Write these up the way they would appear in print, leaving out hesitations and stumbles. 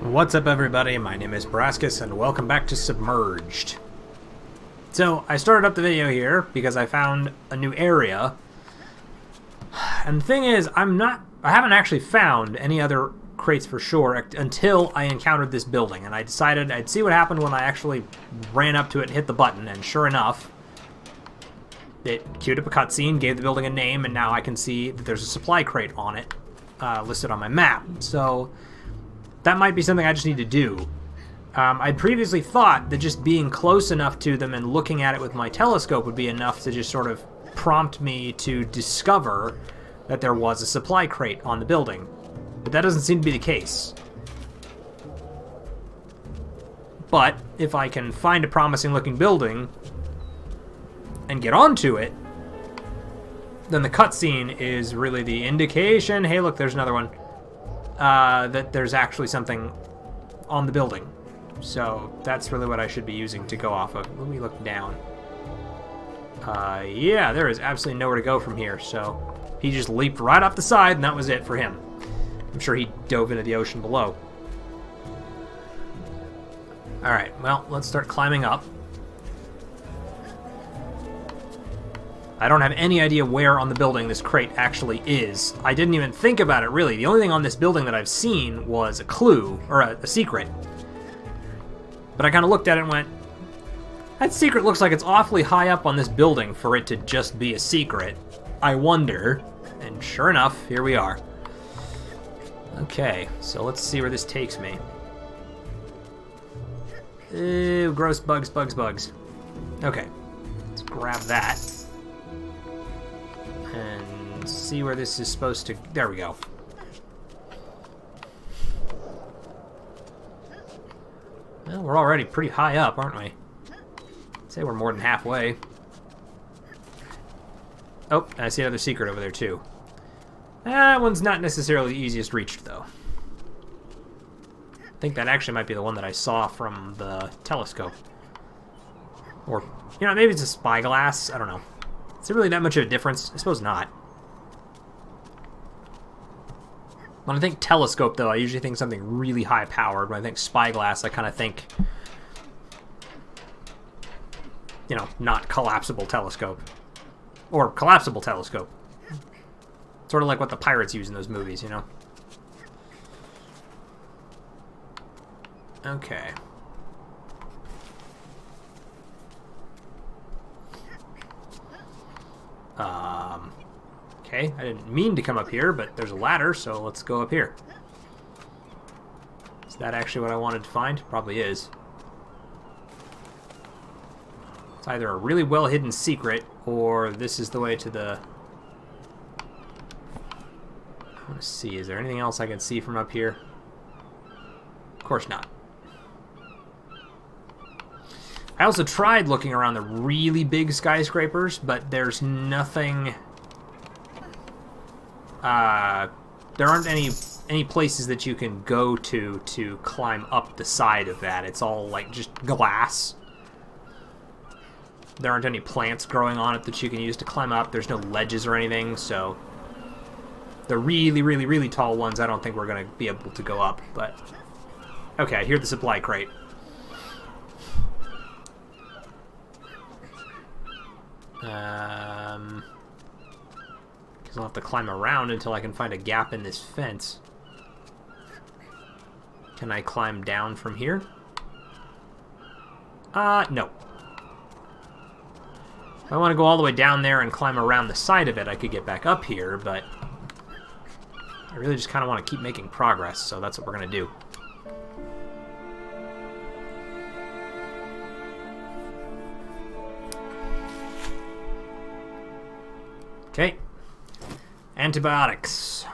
What's up, everybody? My name is Brascus, and welcome back to Submerged. So, I started up the video here because I found a new area. And the thing is, I haven't actually found any other crates for sure until I encountered this building. And I decided I'd see what happened when I actually ran up to it and hit the button. And sure enough, it queued up a cutscene, gave the building a name, and now I can see that there's a supply crate on it, listed on my map. So that might be something I just need to do. I'd previously thought that just being close enough to them and looking at it with my telescope would be enough to just sort of prompt me to discover that there was a supply crate on the building. But that doesn't seem to be the case. But if I can find a promising looking building and get onto it, then the cutscene is really the indication. Hey, look, there's another one. That there's actually something on the building. So that's really what I should be using to go off of. Let me look down. Yeah, there is absolutely nowhere to go from here. So he just leaped right off the side, and that was it for him. I'm sure he dove into the ocean below. Alright, well, let's start climbing up. I don't have any idea where on the building this crate actually is. I didn't even think about it, really. The only thing on this building that I've seen was a clue, or a secret. But I kind of looked at it and went, that secret looks like it's awfully high up on this building for it to just be a secret. I wonder. And sure enough, here we are. Okay, so let's see where this takes me. Ew, gross bugs, bugs, bugs. Okay, let's grab that. And see where this is supposed to... There we go. Well, we're already pretty high up, aren't we? I'd say we're more than halfway. Oh, I see another secret over there, too. That one's not necessarily the easiest reached, though. I think that actually might be the one that I saw from the telescope. Or, you know, maybe it's a spyglass. I don't know. Is there really that much of a difference? I suppose not. When I think telescope, though, I usually think something really high-powered. When I think spyglass, I kind of think, you know, not collapsible telescope. Or collapsible telescope. Sort of like what the pirates use in those movies, you know? Okay. Okay, I didn't mean to come up here, but there's a ladder, so let's go up here. Is that actually what I wanted to find? Probably is. It's either a really well-hidden secret, or this is the way to the... I want to see, is there anything else I can see from up here? Of course not. I also tried looking around the really big skyscrapers, but there's nothing... there aren't any places that you can go to climb up the side of that. It's all, like, just glass. There aren't any plants growing on it that you can use to climb up. There's no ledges or anything, so... The really, really, really tall ones, I don't think we're going to be able to go up, but... Okay, I hear the supply crate. Because I'll have to climb around until I can find a gap in this fence. Can I climb down from here? No. If I want to go all the way down there and climb around the side of it, I could get back up here, but I really just kind of want to keep making progress, so that's what we're going to do. Okay. Antibiotics.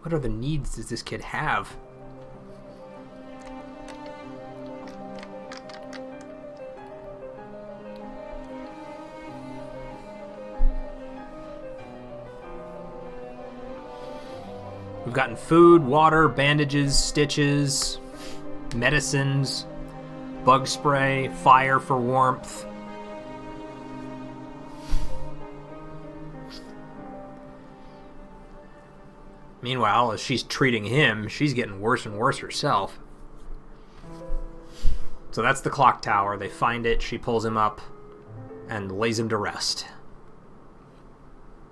What other needs does this kid have? We've gotten food, water, bandages, stitches, medicines, bug spray, fire for warmth. Meanwhile, as she's treating him, she's getting worse and worse herself. So that's the clock tower. They find it, she pulls him up, and lays him to rest.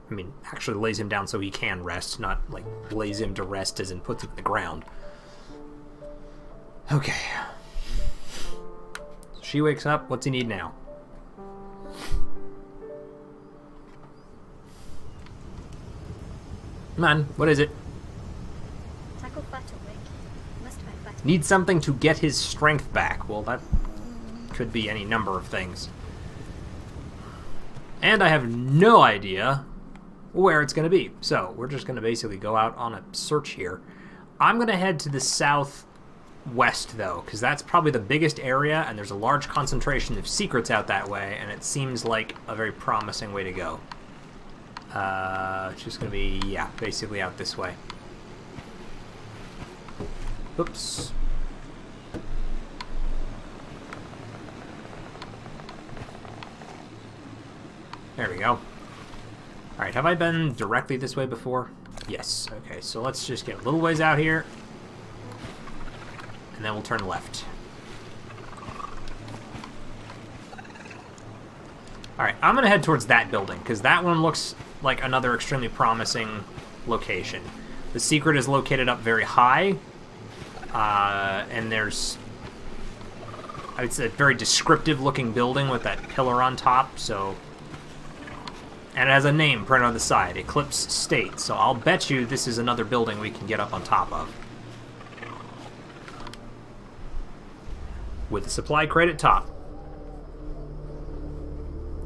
I mean, actually lays him down so he can rest, not, like, lays him to rest as in puts him on the ground. Okay. She wakes up. What's he need now? Come on, what is it? Need something to get his strength back. Well, that could be any number of things. And I have no idea where it's going to be. So, we're just going to basically go out on a search here. I'm going to head to the southwest, though, because that's probably the biggest area, and there's a large concentration of secrets out that way, and it seems like a very promising way to go. It's just going to be, yeah, basically out this way. Oops. There we go. Alright, have I been directly this way before? Yes. Okay, so let's just get a little ways out here. And then we'll turn left. Alright, I'm going to head towards that building, because that one looks like another extremely promising location. The secret is located up very high. And there's... it's a very descriptive looking building with that pillar on top, so... And it has a name printed on the side, Eclipse State, so I'll bet you this is another building we can get up on top of. With a supply crate at top.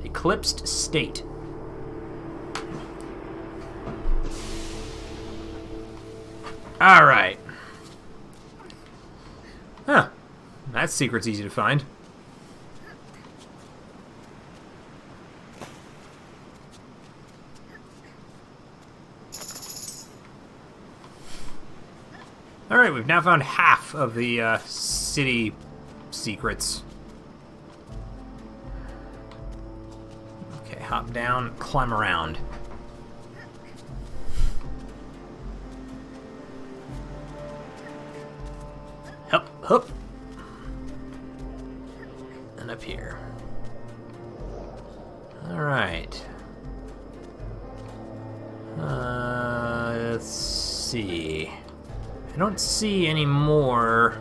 Eclipsed State. Alright. Huh. That secret's easy to find. Alright, we've now found half of the city secrets. Okay, hop down, climb around. Hup, hup. And up here. Alright. Let's see. I don't see any more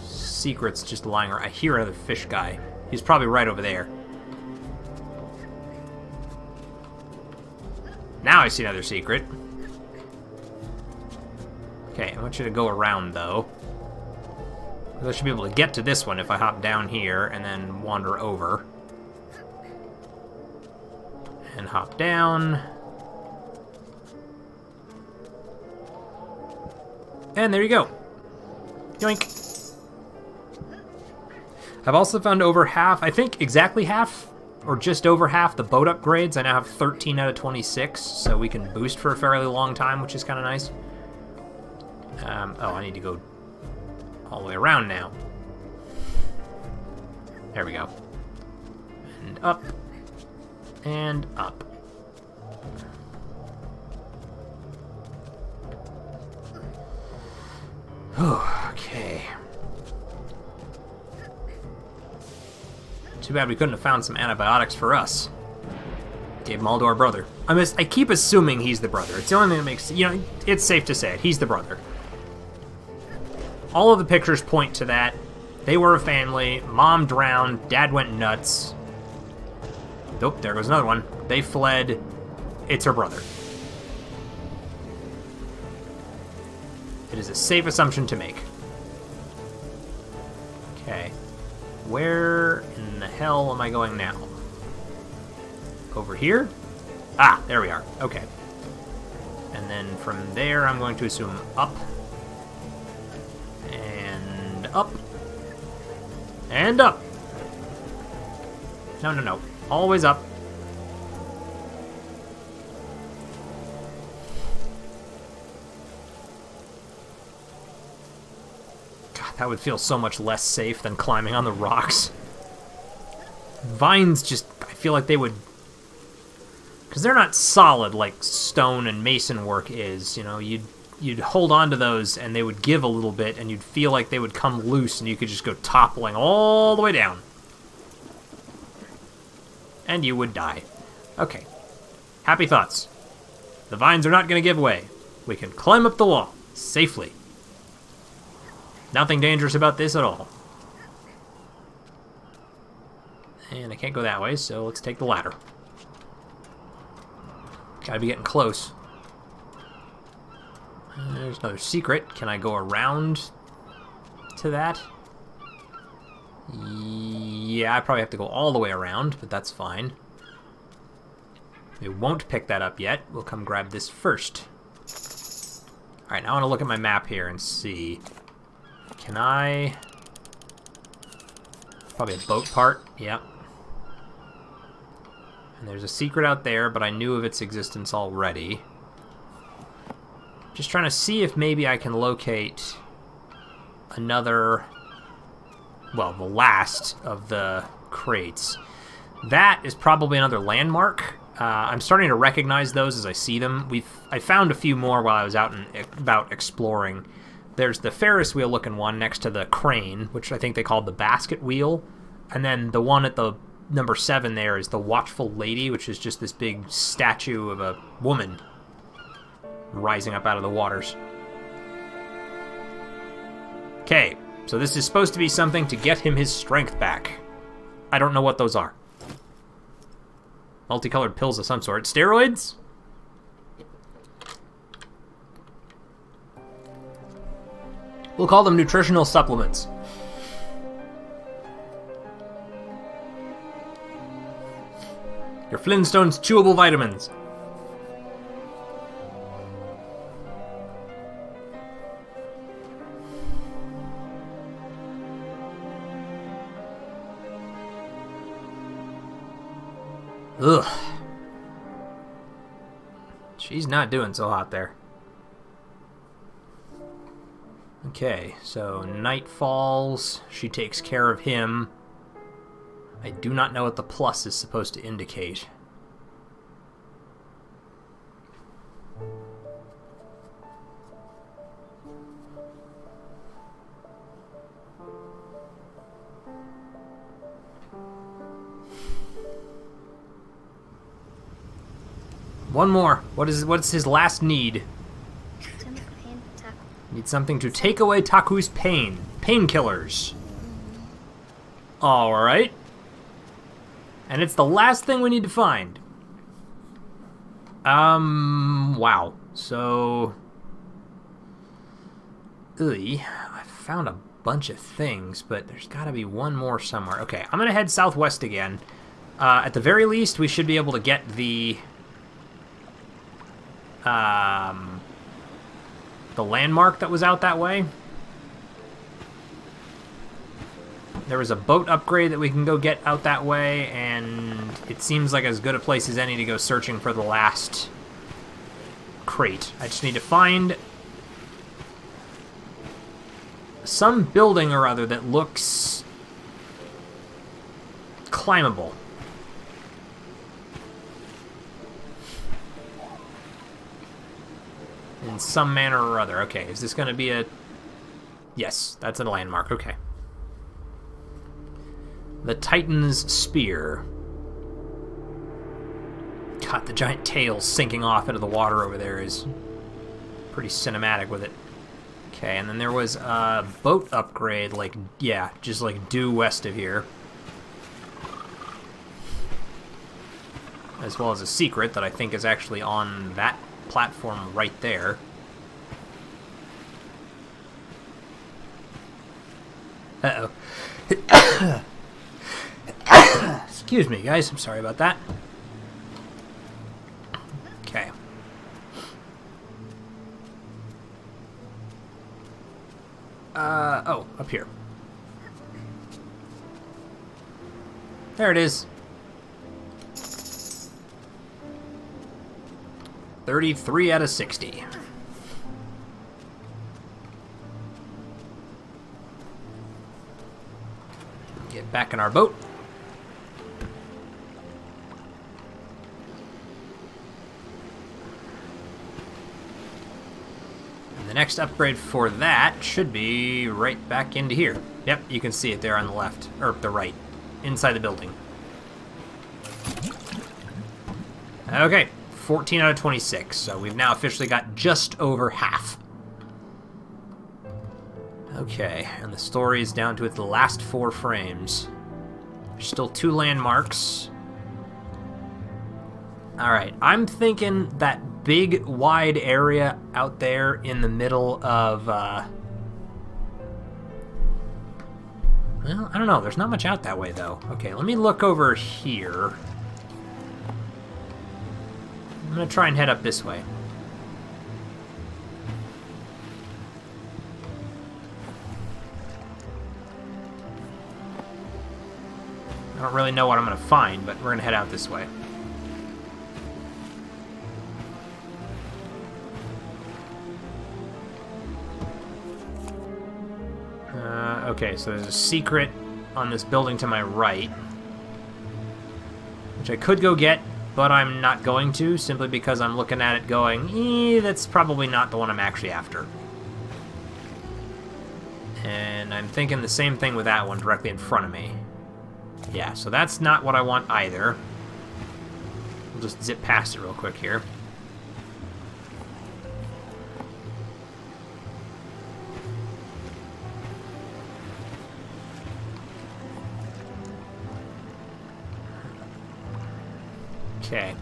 secrets just lying around. I hear another fish guy. He's probably right over there. Now I see another secret. Okay, I want you to go around, though. I should be able to get to this one if I hop down here and then wander over. And hop down. And there you go. Yoink. I've also found over half, I think exactly half, or just over half the boat upgrades. I now have 13 out of 26, so we can boost for a fairly long time, which is kind of nice. Oh, I need to go all the way around now. There we go. And up. And up. Okay. Too bad we couldn't have found some antibiotics for us. Gave them all to our brother. I keep assuming he's the brother. It's the only thing that makes... You know, it's safe to say it. He's the brother. All of the pictures point to that. They were a family. Mom drowned. Dad went nuts. Nope, there goes another one. They fled. It's her brother. It is a safe assumption to make. Okay. Where in the hell am I going now? Over here? Ah, there we are. Okay. And then from there, I'm going to assume up. And up. And up. No, no, no. Always up. God, that would feel so much less safe than climbing on the rocks. Vines just, I feel like they would Because they're not solid like stone and mason work is. You know, you'd hold on to those and they would give a little bit and you'd feel like they would come loose and you could just go toppling all the way down. And you would die. Okay. Happy thoughts. The vines are not going to give way. We can climb up the wall safely. Nothing dangerous about this at all. And I can't go that way, so let's take the ladder. Gotta be getting close. There's another secret. Can I go around to that? Yeah, I probably have to go all the way around, but that's fine. We won't pick that up yet. We'll come grab this first. Alright, now I want to look at my map here and see. Can I... Probably a boat part. Yep. And there's a secret out there, but I knew of its existence already. Just trying to see if maybe I can locate another... Well, the last of the crates. That is probably another landmark. I'm starting to recognize those as I see them. I found a few more while I was out and about exploring. There's the Ferris wheel looking one next to the crane, which I think they called the basket wheel. And then the one at the number 7 there is the Watchful Lady, which is just this big statue of a woman rising up out of the waters. Okay, so this is supposed to be something to get him his strength back. I don't know what those are. Multicolored pills of some sort. Steroids? We'll call them nutritional supplements. Your Flintstones chewable vitamins. Ugh. She's not doing so hot there. Okay, so night falls. She takes care of him. I do not know what the plus is supposed to indicate. One more. What's his last need? Need something to take away Taku's pain. Painkillers. Alright. And it's the last thing we need to find. Wow. So... I found a bunch of things, but there's gotta be one more somewhere. Okay, I'm gonna head southwest again. At the very least, we should be able to get the landmark that was out that way. There was a boat upgrade that we can go get out that way, and it seems like as good a place as any to go searching for the last crate. I just need to find some building or other that looks climbable. In some manner or other. Okay, is this going to be a... Yes, that's a landmark. Okay. The Titan's Spear. God, the giant tail sinking off into the water over there is pretty cinematic with it. Okay, and then there was a boat upgrade, like, yeah, just like due west of here. As well as a secret that I think is actually on that platform right there. Uh-oh. Excuse me, guys. I'm sorry about that. Okay. Oh, up here. There it is. 33 out of 60. Get back in our boat. And the next upgrade for that should be right back into here. Yep, you can see it there on the left, or the right, inside the building. Okay, 14 out of 26, so we've now officially got just over half. Okay, and the story is down to its last 4 frames. There's still 2 landmarks. Alright, I'm thinking that big, wide area out there in the middle of, well, I don't know. There's not much out that way, though. Okay, let me look over here. I'm going to try and head up this way. I don't really know what I'm going to find, but we're going to head out this way. Okay, so there's a secret on this building to my right, which I could go get, but I'm not going to, simply because I'm looking at it going, that's probably not the one I'm actually after. And I'm thinking the same thing with that one directly in front of me. Yeah, so that's not what I want either. We'll just zip past it real quick here. Okay.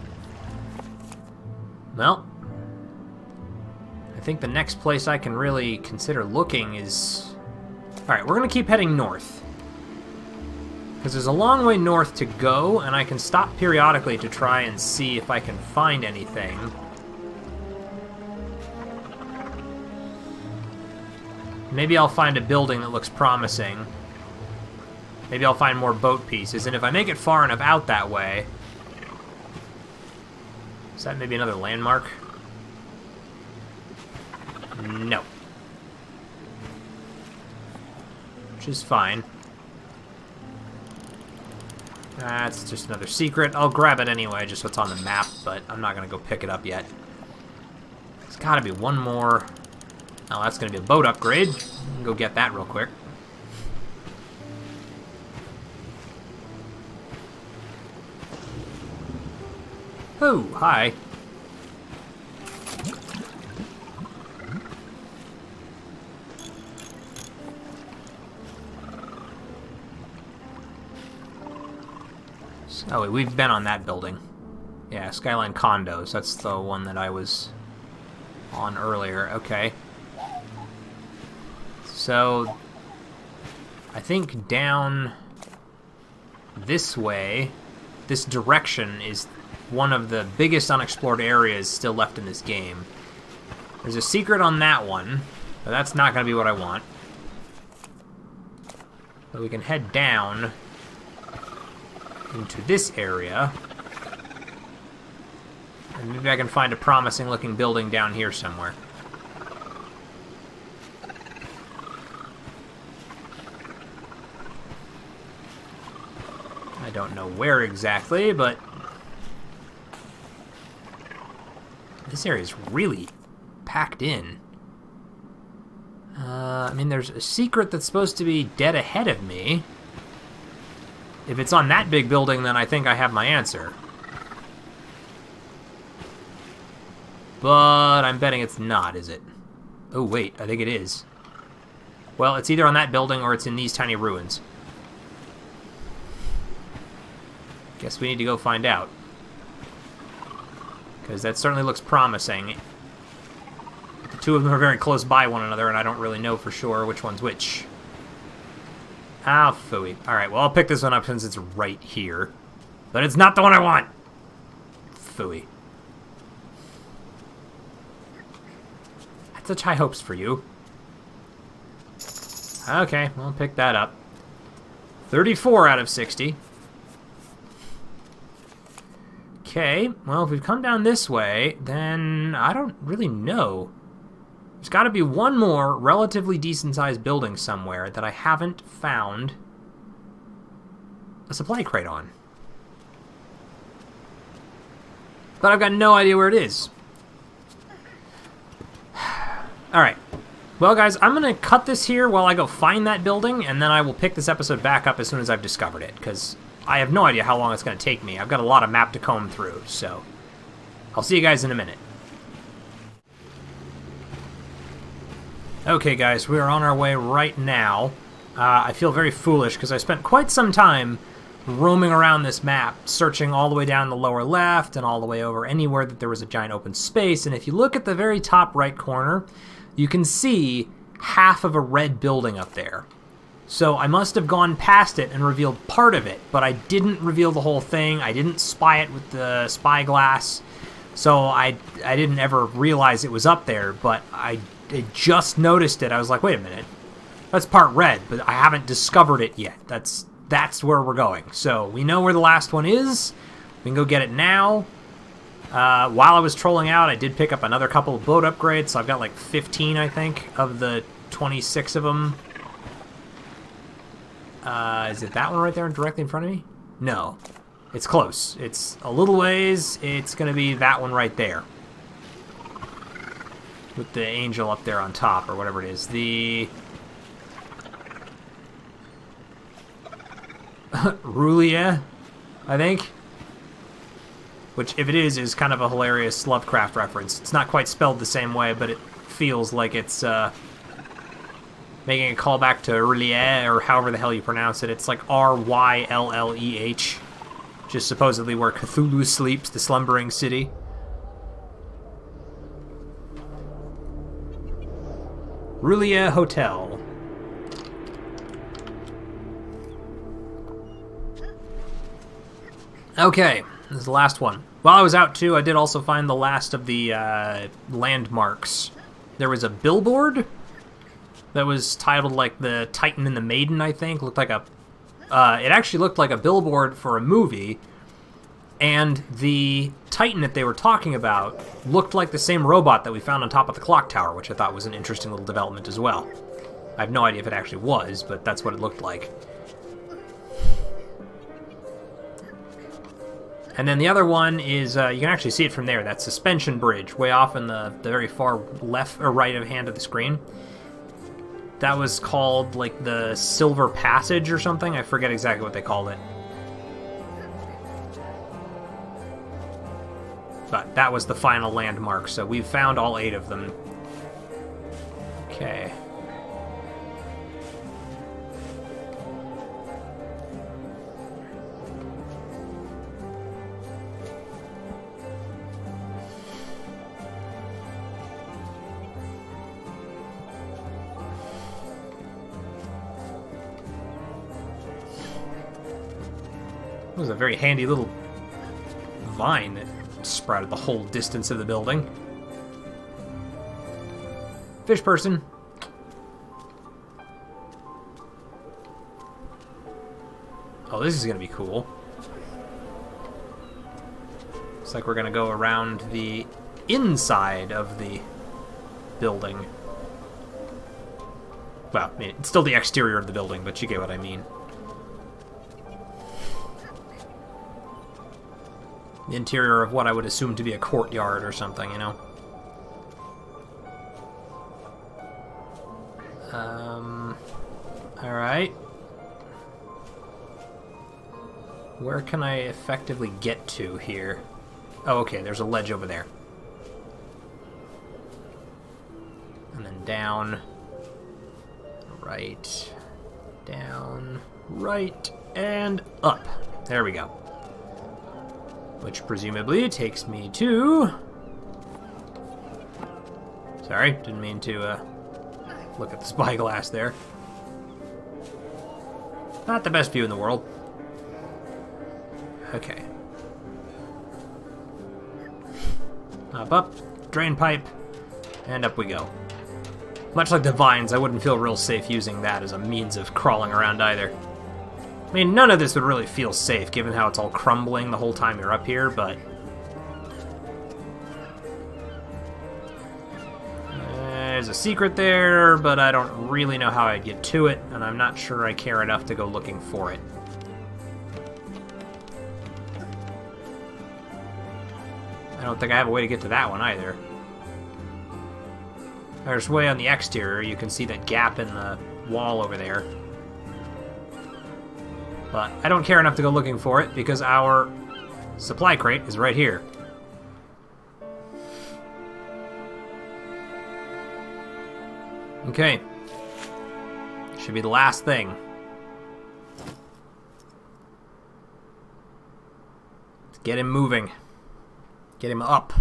Well, I think the next place I can really consider looking is... Alright, we're going to keep heading north. Because there's a long way north to go, and I can stop periodically to try and see if I can find anything. Maybe I'll find a building that looks promising. Maybe I'll find more boat pieces, and if I make it far enough out that way... Is that maybe another landmark? No. Which is fine. That's just another secret. I'll grab it anyway, just what's on the map, but I'm not going to go pick it up yet. There's got to be one more. Oh, that's going to be a boat upgrade. Go get that real quick. Oh, hi. Oh, wait, we've been on that building. Yeah, Skyline Condos. That's the one that I was on earlier. Okay. So, I think down this way, this direction is one of the biggest unexplored areas still left in this game. There's a secret on that one, but that's not going to be what I want. So we can head down into this area. And maybe I can find a promising looking building down here somewhere. I don't know where exactly, but this area is really packed in. I mean, there's a secret that's supposed to be dead ahead of me. If it's on that big building, then I think I have my answer. But I'm betting it's not, is it? Oh, wait, I think it is. Well, it's either on that building or it's in these tiny ruins. Guess we need to go find out. Because that certainly looks promising. The two of them are very close by one another, and I don't really know for sure which one's which. Ah, phooey. Alright, well, I'll pick this one up since it's right here. But it's not the one I want! Phooey. I had such high hopes for you. Okay, we'll pick that up. 34 out of 60. Okay, well, if we've come down this way, then I don't really know. There's got to be one more relatively decent-sized building somewhere that I haven't found a supply crate on. But I've got no idea where it is. Alright. Well, guys, I'm going to cut this here while I go find that building, and then I will pick this episode back up as soon as I've discovered it, because I have no idea how long it's going to take me. I've got a lot of map to comb through, so I'll see you guys in a minute. Okay, guys, we are on our way right now. I feel very foolish, because I spent quite some time roaming around this map, searching all the way down the lower left and all the way over anywhere that there was a giant open space, and if you look at the very top right corner, you can see half of a red building up there. So I must have gone past it and revealed part of it, but I didn't reveal the whole thing. I didn't spy it with the spyglass, so I didn't ever realize it was up there, but I just noticed it. I was like, wait a minute, that's part red, but I haven't discovered it yet. That's where we're going. So we know where the last one is. We can go get it now. While I was trolling out, I did pick up another couple of boat upgrades, so I've got like 15, I think, of the 26 of them. Is it that one right there directly in front of me? No. It's close. It's a little ways. It's going to be that one right there. With the angel up there on top, or whatever it is. The... Rulia, I think. Which, if it is kind of a hilarious Lovecraft reference. It's not quite spelled the same way, but it feels like it's making a callback to Rulia, or however the hell you pronounce it. It's like Rylleh, which is supposedly where Cthulhu sleeps, the slumbering city. Rulia Hotel. Okay. This is the last one. While I was out, too, I did also find the last of the landmarks. There was a billboard that was titled, like, the Titan and the Maiden, I think. Looked like a... it actually looked like a billboard for a movie, and the Titan that they were talking about looked like the same robot that we found on top of the clock tower, which I thought was an interesting little development as well. I have no idea if it actually was, but that's what it looked like. And then the other one is, you can actually see it from there, that suspension bridge, way off in the very far left or right of hand of the screen. That was called, like, the Silver Passage or something. I forget exactly what they called it. But that was the final landmark, so we've found all 8 of them. Okay. It was a very handy little vine that sprouted the whole distance of the building. Fish person. Oh, this is going to be cool. Looks like we're going to go around the inside of the building. Well, I mean, it's still the exterior of the building, but you get what I mean. The interior of what I would assume to be a courtyard or something, you know? Alright. Where can I effectively get to here? Oh, okay, there's a ledge over there. And then down. Right. Down. Right. And up. There we go. Which presumably takes me to... Sorry, didn't mean to look at the spyglass there. Not the best view in the world. Okay. Up, drain pipe, and up we go. Much like the vines, I wouldn't feel real safe using that as a means of crawling around either. I mean, none of this would really feel safe, given how it's all crumbling the whole time you're up here, but... There's a secret there, but I don't really know how I'd get to it, and I'm not sure I care enough to go looking for it. I don't think I have a way to get to that one either. There's way on the exterior, you can see that gap in the wall over there. But I don't care enough to go looking for it because our supply crate is right here. Okay. Should be the last thing. Let's get him moving. Get him up.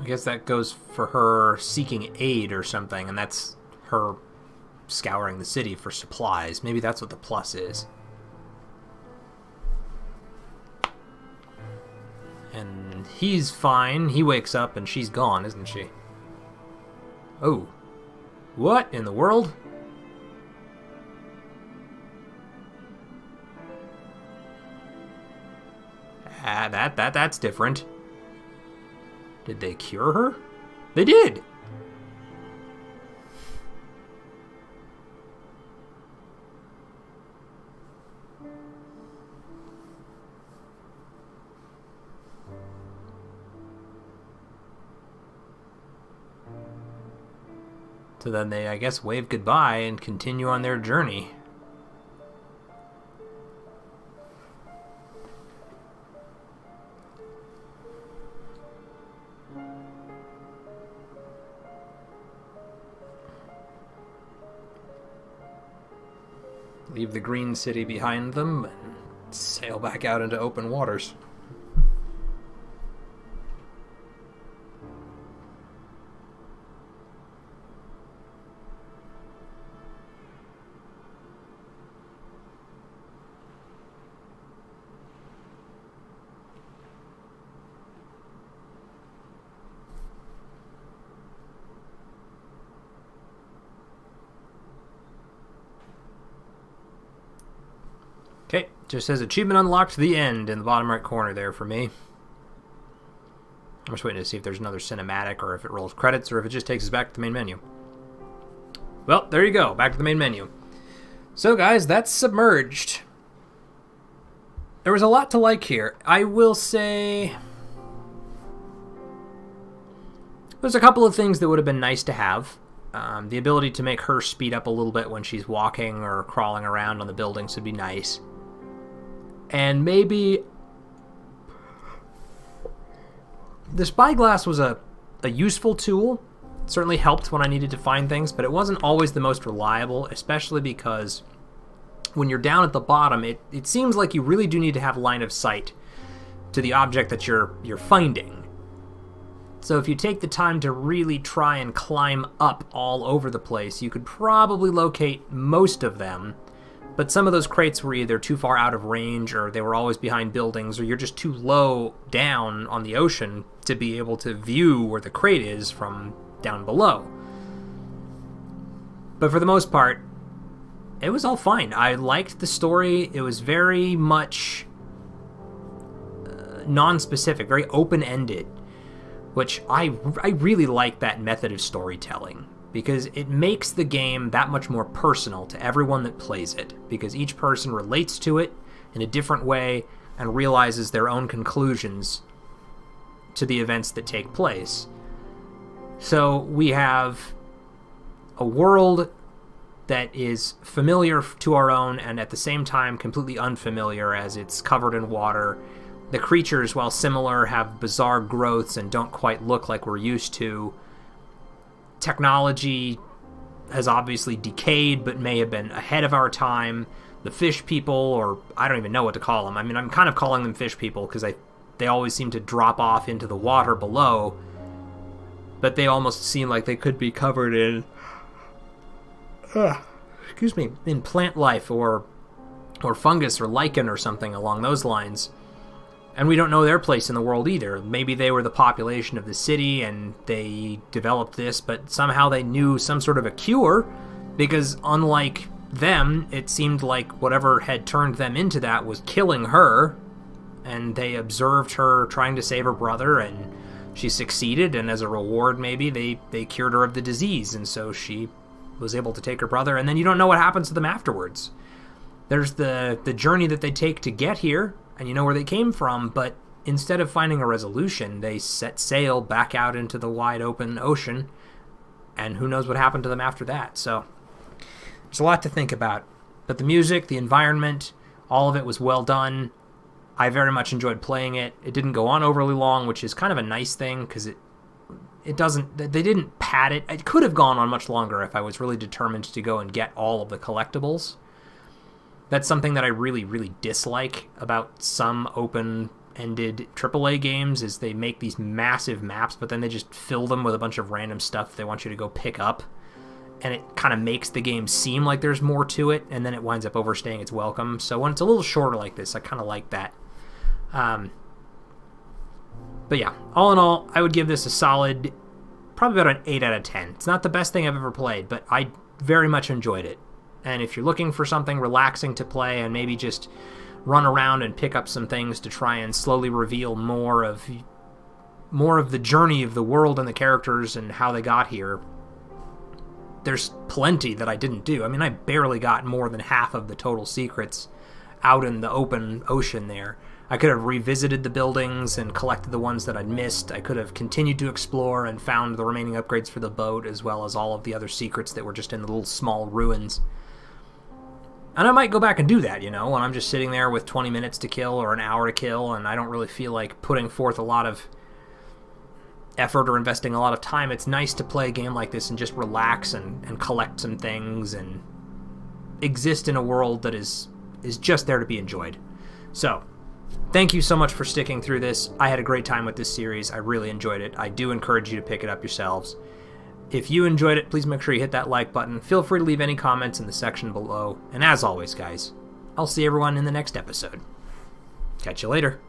I guess that goes for her seeking aid or something, and that's her scouring the city for supplies. Maybe that's what the plus is. And he's fine. He wakes up and she's gone, isn't she? Oh. What in the world? That's different. Did they cure her? They did! So then they, I guess, wave goodbye and continue on their journey. Leave the green city behind them and sail back out into open waters. Okay, just says achievement unlocked to the end in the bottom right corner there for me. I'm just waiting to see if there's another cinematic or if it rolls credits or if it just takes us back to the main menu. Well, there you go, back to the main menu. So guys, that's Submerged. There was a lot to like here. I will say there's a couple of things that would have been nice to have. The ability to make her speed up a little bit when she's walking or crawling around on the buildings would be nice. And maybe the spyglass was a useful tool. It certainly helped when I needed to find things, but it wasn't always the most reliable, especially because when you're down at the bottom, it seems like you really do need to have line of sight to the object that you're finding. So if you take the time to really try and climb up all over the place, you could probably locate most of them. But some of those crates were either too far out of range, or they were always behind buildings, or you're just too low down on the ocean to be able to view where the crate is from down below. But for the most part, it was all fine. I liked the story. It was very much non-specific, very open-ended, which I really like that method of storytelling, because it makes the game that much more personal to everyone that plays it, because each person relates to it in a different way and realizes their own conclusions to the events that take place. So we have a world that is familiar to our own and at the same time completely unfamiliar, as it's covered in water. The creatures, while similar, have bizarre growths and don't quite look like we're used to. Technology has obviously decayed, but may have been ahead of our time. The fish people, or I don't even know what to call them. I mean, I'm kind of calling them fish people because they always seem to drop off into the water below, but they almost seem like they could be covered in, in plant life or or fungus or lichen or something along those lines. And we don't know their place in the world either. Maybe they were the population of the city and they developed this, but somehow they knew some sort of a cure, because unlike them, it seemed like whatever had turned them into that was killing her, and they observed her trying to save her brother, and she succeeded, and as a reward maybe they cured her of the disease, and so she was able to take her brother, and then you don't know what happens to them afterwards. There's the journey that they take to get here, and you know where they came from, but instead of finding a resolution, they set sail back out into the wide open ocean, and who knows what happened to them after that. So there's a lot to think about. But the music, the environment, all of it was well done. I very much enjoyed playing it. It didn't go on overly long, which is kind of a nice thing, because it doesn't, they didn't pad it. It could have gone on much longer if I was really determined to go and get all of the collectibles. That's something that I really, really dislike about some open-ended AAA games, is they make these massive maps, but then they just fill them with a bunch of random stuff they want you to go pick up. And it kind of makes the game seem like there's more to it, and then it winds up overstaying its welcome. So when it's a little shorter like this, I kind of like that. But yeah, all in all, I would give this a solid, probably about an 8 out of 10. It's not the best thing I've ever played, but I very much enjoyed it. And if you're looking for something relaxing to play and maybe just run around and pick up some things to try and slowly reveal more of the journey of the world and the characters and how they got here, there's plenty that I didn't do. I mean, I barely got more than half of the total secrets out in the open ocean there. I could have revisited the buildings and collected the ones that I'd missed. I could have continued to explore and found the remaining upgrades for the boat, as well as all of the other secrets that were just in the little small ruins. And I might go back and do that, you know, when I'm just sitting there with 20 minutes to kill or an hour to kill, and I don't really feel like putting forth a lot of effort or investing a lot of time. It's nice to play a game like this and just relax and collect some things and exist in a world that is just there to be enjoyed. So, thank you so much for sticking through this. I had a great time with this series. I really enjoyed it. I do encourage you to pick it up yourselves. If you enjoyed it, please make sure you hit that like button. Feel free to leave any comments in the section below. And as always, guys, I'll see everyone in the next episode. Catch you later.